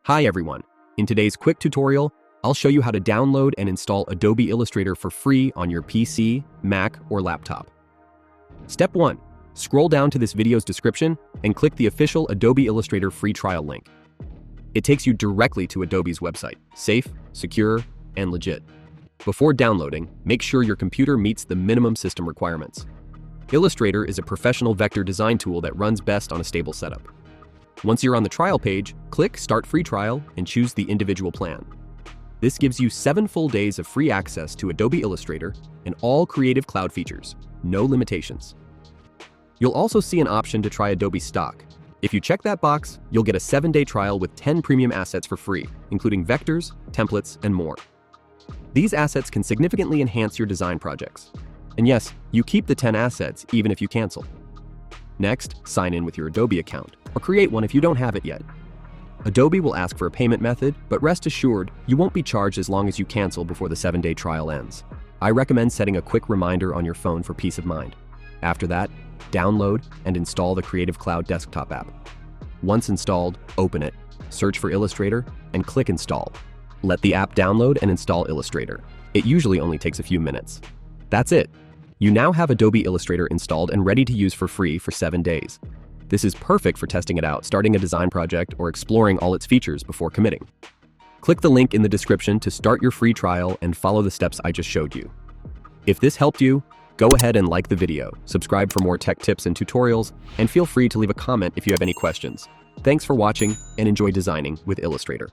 Hi everyone. In today's quick tutorial, I'll show you how to download and install Adobe Illustrator for free on your PC, Mac, or laptop. Step 1. Scroll down to this video's description and click the official Adobe Illustrator free trial link. It takes you directly to Adobe's website, safe, secure, and legit. Before downloading, make sure your computer meets the minimum system requirements. Illustrator is a professional vector design tool that runs best on a stable setup. Once you're on the trial page, click Start Free Trial and choose the individual plan. This gives you 7 full days of free access to Adobe Illustrator and all Creative Cloud features, no limitations. You'll also see an option to try Adobe Stock. If you check that box, you'll get a 7-day trial with 10 premium assets for free, including vectors, templates, and more. These assets can significantly enhance your design projects. And yes, you keep the 10 assets even if you cancel. Next, sign in with your Adobe account, or create one if you don't have it yet. Adobe will ask for a payment method, but rest assured, you won't be charged as long as you cancel before the 7-day trial ends. I recommend setting a quick reminder on your phone for peace of mind. After that, download and install the Creative Cloud desktop app. Once installed, open it, search for Illustrator, and click Install. Let the app download and install Illustrator. It usually only takes a few minutes. That's it. You now have Adobe Illustrator installed and ready to use for free for 7 days. This is perfect for testing it out, starting a design project, or exploring all its features before committing. Click the link in the description to start your free trial and follow the steps I just showed you. If this helped you, go ahead and like the video, subscribe for more tech tips and tutorials, and feel free to leave a comment if you have any questions. Thanks for watching and enjoy designing with Illustrator.